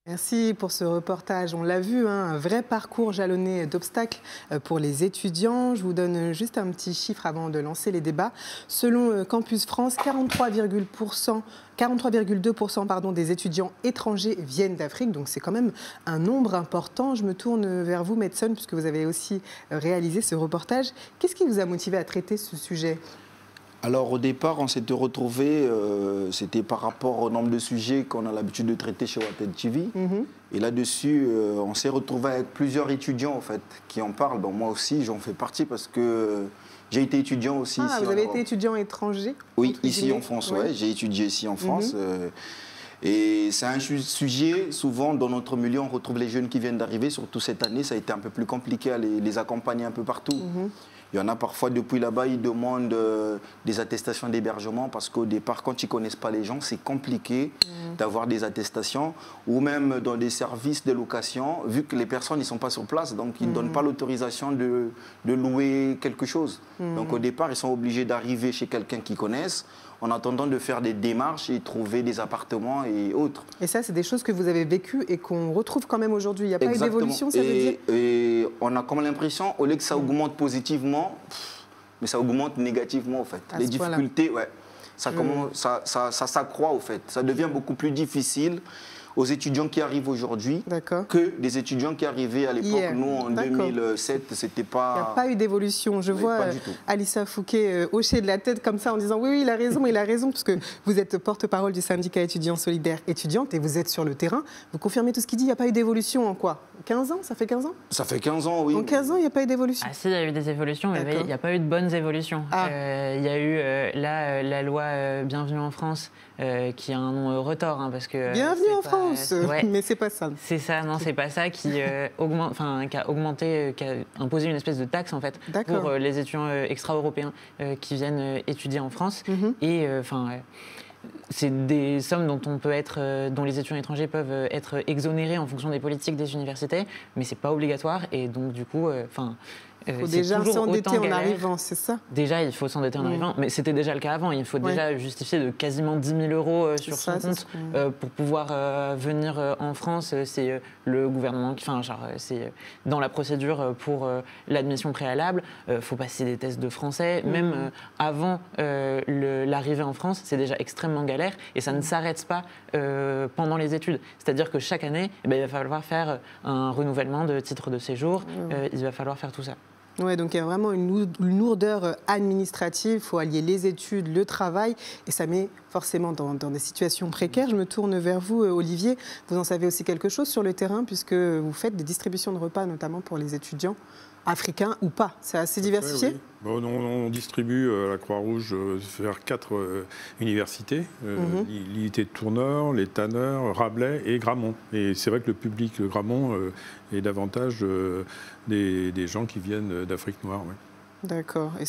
Merci pour ce reportage. On l'a vu, un vrai parcours jalonné d'obstacles pour les étudiants. Je vous donne juste un petit chiffre avant de lancer les débats. Selon Campus France, 43,2% des étudiants étrangers viennent d'Afrique. Donc c'est quand même un nombre important. Je me tourne vers vous, Medson, puisque vous avez aussi réalisé ce reportage. Qu'est-ce qui vous a motivé à traiter ce sujet ? Alors au départ, on s'était retrouvés, c'était par rapport au nombre de sujets qu'on a l'habitude de traiter chez Wanted TV. Et là-dessus, on s'est retrouvé avec plusieurs étudiants en fait, qui en parlent. Bon, moi aussi, j'en fais partie parce que j'ai été étudiant aussi ici. Vous avez été étudiant étranger? Oui, ici en France, ouais. J'ai étudié ici en France. Et c'est un sujet, souvent dans notre milieu, on retrouve les jeunes qui viennent d'arriver, surtout cette année, ça a été un peu plus compliqué à les accompagner un peu partout. Il y en a parfois, depuis là-bas, ils demandent des attestations d'hébergement parce qu'au départ, quand ils ne connaissent pas les gens, c'est compliqué d'avoir des attestations ou même dans des services de location, vu que les personnes ne sont pas sur place, donc ils ne donnent pas l'autorisation de louer quelque chose. Donc au départ, ils sont obligés d'arriver chez quelqu'un qu'ils connaissent en attendant de faire des démarches et trouver des appartements et autres. Et ça, c'est des choses que vous avez vécues et qu'on retrouve quand même aujourd'hui. Il n'y a pas eu d'évolution, ça veut dire? Et on a comme l'impression, au lieu que ça augmente positivement, mais ça augmente négativement, en fait. Les difficultés, ouais, ça s'accroît, au fait. Ça devient beaucoup plus difficile aux étudiants qui arrivent aujourd'hui que des étudiants qui arrivaient à l'époque. Nous, en 2007, c'était pas... Il n'y a pas eu d'évolution. Je vois Alissa Fouquet hocher de la tête comme ça en disant oui, il a raison, parce que vous êtes porte-parole du syndicat étudiant solidaire étudiante et vous êtes sur le terrain. Vous confirmez tout ce qu'il dit, il n'y a pas eu d'évolution en quoi? 15 ans? Ça fait 15 ans? Ça fait 15 ans, oui. En 15 ans, il n'y a pas eu d'évolution? Ah si, il y a eu des évolutions, mais il n'y a pas eu de bonnes évolutions. Il y a eu la loi Bienvenue en France, qui a un nom retors, parce que... Bienvenue en France. Mais c'est pas ça. C'est ça, non, c'est pas ça qui qui a imposé une espèce de taxe en fait pour les étudiants extra-européens qui viennent étudier en France. Et c'est des sommes dont les étudiants étrangers peuvent être exonérés en fonction des politiques des universités, mais c'est pas obligatoire et donc du coup, il faut déjà s'endetter en arrivant, c'est ça? Déjà, il faut s'endetter en arrivant, mais c'était déjà le cas avant. Il faut déjà justifier de quasiment 10 000 euros sur son compte pour pouvoir venir en France. C'est le gouvernement qui... c'est dans la procédure pour l'admission préalable. Il faut passer des tests de français. Même avant l'arrivée en France, c'est déjà extrêmement galère et ça ne s'arrête pas pendant les études. C'est-à-dire que chaque année, il va falloir faire un renouvellement de titre de séjour. Il va falloir faire tout ça. Oui, donc il y a vraiment une lourdeur administrative, il faut allier les études, le travail, et ça met forcément dans des situations précaires. Je me tourne vers vous, Olivier. Vous en savez aussi quelque chose sur le terrain, puisque vous faites des distributions de repas, notamment pour les étudiants africains ou pas. C'est assez diversifié? Oui. Bon, on distribue à la Croix-Rouge vers 4 universités, l'IUT de Tourneur, les Tanneurs, Rabelais et Gramont. Et c'est vrai que le public de Gramont est davantage des gens qui viennent d'Afrique noire. Oui. D'accord. Et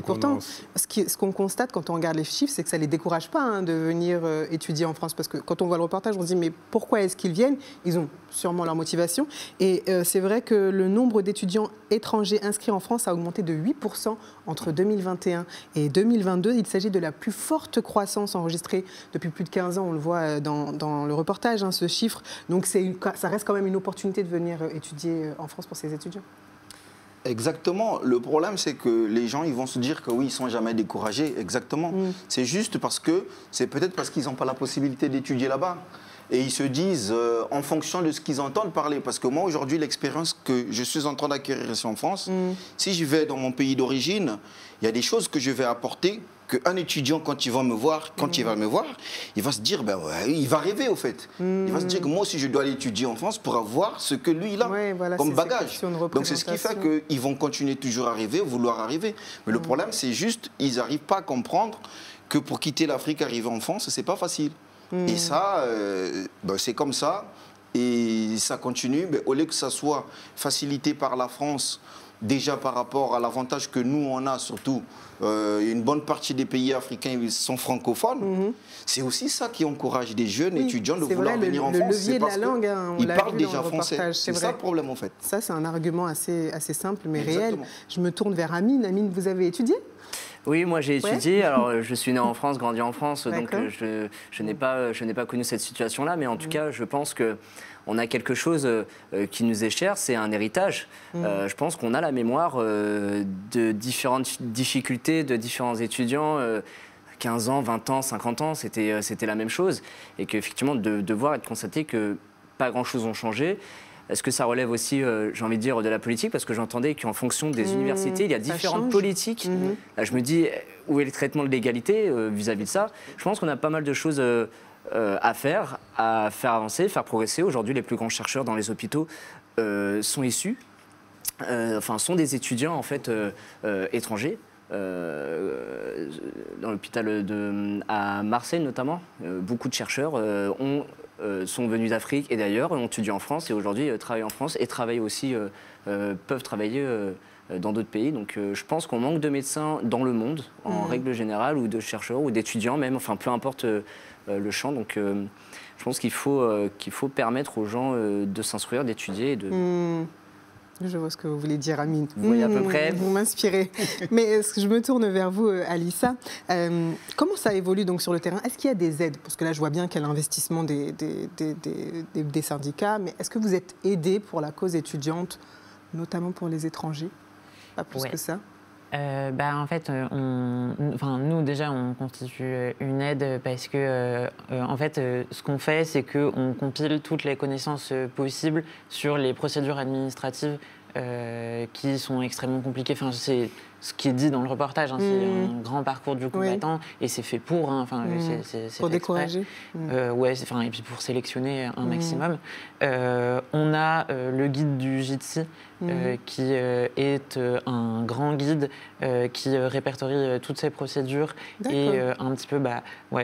pourtant, ce qu'on constate quand on regarde les chiffres, c'est que ça ne les décourage pas de venir étudier en France. Parce que quand on voit le reportage, on se dit mais pourquoi est-ce qu'ils viennent? Ils ont sûrement leur motivation. Et c'est vrai que le nombre d'étudiants étrangers inscrits en France a augmenté de 8% entre 2021 et 2022. Il s'agit de la plus forte croissance enregistrée depuis plus de 15 ans. On le voit dans le reportage, ce chiffre. Donc ça reste quand même une opportunité de venir étudier en France pour ces étudiants. Exactement. Le problème, c'est que les gens, ils vont se dire que oui, ils ne sont jamais découragés. Exactement. C'est juste parce que, c'est peut-être parce qu'ils n'ont pas la possibilité d'étudier là-bas. Et ils se disent, en fonction de ce qu'ils entendent parler, parce que moi, aujourd'hui, l'expérience que je suis en train d'acquérir ici en France, si je vais dans mon pays d'origine, il y a des choses que je vais apporter qu'un étudiant, quand il va me voir, il va se dire, il va rêver au fait. Il va se dire que moi aussi, je dois aller étudier en France pour avoir ce que lui, il a comme bagage. Donc c'est ce qui fait qu'ils vont continuer toujours à rêver, vouloir arriver. Mais le problème, c'est juste, ils n'arrivent pas à comprendre que pour quitter l'Afrique, arriver en France, c'est pas facile. Et ça, c'est comme ça. Et ça continue. Mais au lieu que ça soit facilité par la France, déjà par rapport à l'avantage que nous, on a, surtout, une bonne partie des pays africains sont francophones. C'est aussi ça qui encourage des jeunes étudiants de vouloir venir en France. Le levier de la langue, ils parlent déjà français. C'est ça le problème, en fait. Ça, c'est un argument assez simple, mais réel. Je me tourne vers Amine. Amine, vous avez étudié? Oui, moi j'ai étudié. Alors je suis né en France, grandi en France, donc je n'ai pas connu cette situation-là. Mais en tout cas, je pense que on a quelque chose qui nous est cher, c'est un héritage. Je pense qu'on a la mémoire de différentes difficultés de différents étudiants. 15 ans, 20 ans, 50 ans, c'était la même chose. Et qu'effectivement, de voir et de constater que pas grand-chose n'a changé. Est-ce que ça relève aussi, j'ai envie de dire, de la politique? Parce que j'entendais qu'en fonction des universités, il y a différentes politiques. Là, je me dis, où est le traitement de l'égalité vis-à-vis de ça? Je pense qu'on a pas mal de choses à faire avancer, faire progresser. Aujourd'hui, les plus grands chercheurs dans les hôpitaux sont issus, sont des étudiants en fait étrangers. Dans l'hôpital à Marseille notamment, beaucoup de chercheurs sont venus d'Afrique et d'ailleurs, ont étudié en France et aujourd'hui travaillent en France et peuvent travailler dans d'autres pays. Donc je pense qu'on manque de médecins dans le monde, en règle générale, ou de chercheurs, ou d'étudiants même, enfin peu importe le champ. Donc je pense qu'il faut permettre aux gens de s'instruire, d'étudier et de... Je vois ce que vous voulez dire, Amine. Vous voyez à peu près. Vous m'inspirez. Mais je me tourne vers vous, Alissa. Comment ça évolue donc sur le terrain? Est-ce qu'il y a des aides? Parce que là, je vois bien qu'il y a l'investissement des syndicats. Mais est-ce que vous êtes aidés pour la cause étudiante, notamment pour les étrangers? Pas plus que ça. En fait, nous déjà, on constitue une aide parce que, en fait, ce qu'on fait, c'est qu'on compile toutes les connaissances possibles sur les procédures administratives qui sont extrêmement compliquées. Enfin, c'est ce qui est dit dans le reportage, c'est un grand parcours du combattant et c'est fait pour. C'est pour décourager. Et puis pour sélectionner un maximum. On a le guide du JITSI qui est un grand guide qui répertorie toutes ces procédures et un petit peu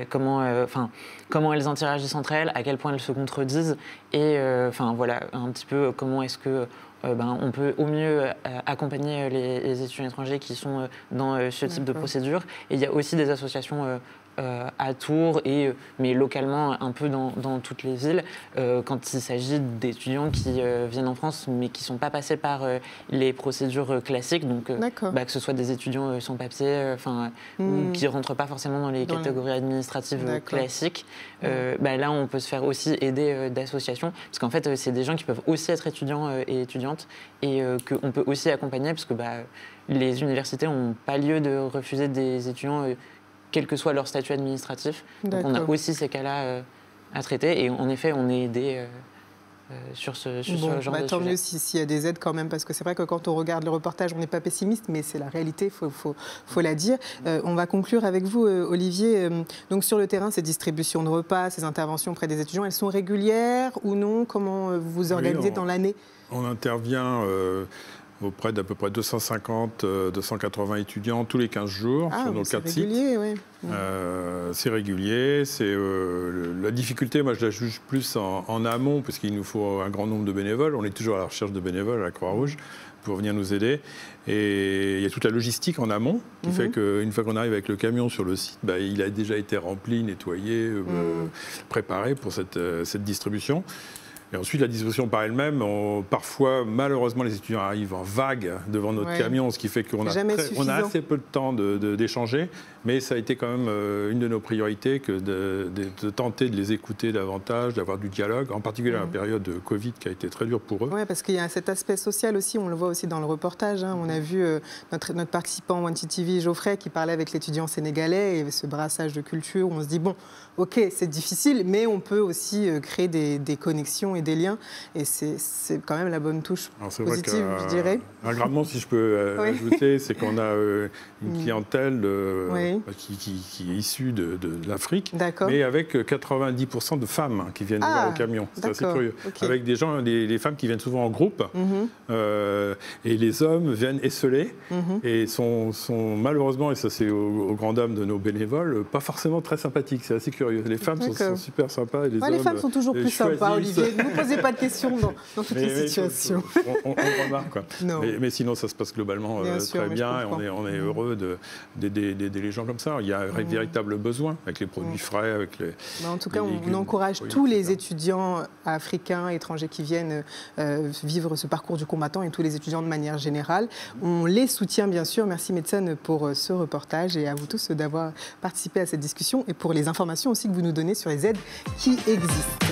comment elles interagissent entre elles, à quel point elles se contredisent et un petit peu comment est-ce que on peut au mieux accompagner les étudiants étrangers qui sont dans ce type de procédure. Et il y a aussi des associations à Tours, mais localement un peu dans toutes les villes, quand il s'agit d'étudiants qui viennent en France mais qui ne sont pas passés par les procédures classiques, donc que ce soit des étudiants sans papier ou qui ne rentrent pas forcément dans les catégories administratives classiques. Là, on peut se faire aussi aider d'associations, parce qu'en fait, c'est des gens qui peuvent aussi être étudiants et étudiantes et qu'on peut aussi accompagner, parce que les universités n'ont pas lieu de refuser des étudiants quel que soit leur statut administratif. Donc on a aussi ces cas-là à traiter et en effet on est aidé sur ce genre de sujet. Tant mieux s'il y a des aides quand même, parce que c'est vrai que quand on regarde le reportage, on n'est pas pessimiste, mais c'est la réalité, faut la dire. On va conclure avec vous, Olivier. Donc sur le terrain, ces distributions de repas, ces interventions auprès des étudiants, elles sont régulières ou non? Comment vous vous organisez dans l'année? On intervient auprès d'à peu près 250, 280 étudiants tous les 15 jours sur nos 4 sites. C'est régulier. La difficulté, moi je la juge plus en amont, parce qu'il nous faut un grand nombre de bénévoles. On est toujours à la recherche de bénévoles à la Croix-Rouge pour venir nous aider. Et il y a toute la logistique en amont qui fait qu'une fois qu'on arrive avec le camion sur le site, il a déjà été rempli, nettoyé, préparé pour cette distribution. Et ensuite, la distribution par elle-même, parfois, malheureusement, les étudiants arrivent en vague devant notre camion, ce qui fait qu'on a assez peu de temps d'échanger. Mais ça a été quand même une de nos priorités que de tenter de les écouter davantage, d'avoir du dialogue, en particulier à la période de Covid qui a été très dure pour eux. Oui, parce qu'il y a cet aspect social aussi, on le voit aussi dans le reportage. On a vu notre participant One TV, Geoffrey, qui parlait avec l'étudiant sénégalais et ce brassage de culture où on se dit, bon, ok, c'est difficile, mais on peut aussi créer des connexions et des liens. Et c'est quand même la bonne touche positive, je dirais. Un gravement, si je peux ajouter, c'est qu'on a une clientèle qui est issue de l'Afrique, mais avec 90% de femmes qui viennent voir au camion. C'est assez curieux. Avec des gens, les femmes qui viennent souvent en groupe, et les hommes viennent esselés, et sont malheureusement, et ça c'est aux grandes dames de nos bénévoles, pas forcément très sympathiques. C'est assez curieux. Les femmes sont super sympas et les hommes femmes sont toujours plus sympas, Olivier. vous posez pas de questions dans toutes les situations. On remarque, quoi. Mais sinon, ça se passe globalement très bien. Et on est heureux d'aider les gens comme ça. Il y a un véritable besoin avec les produits frais, avec les. En tout cas, on encourage tous les étudiants africains, étrangers qui viennent vivre ce parcours du combattant et tous les étudiants de manière générale. On les soutient, bien sûr. Merci, Medsun, pour ce reportage et à vous tous d'avoir participé à cette discussion et pour les informations aussi que vous nous donnez sur les aides qui existent.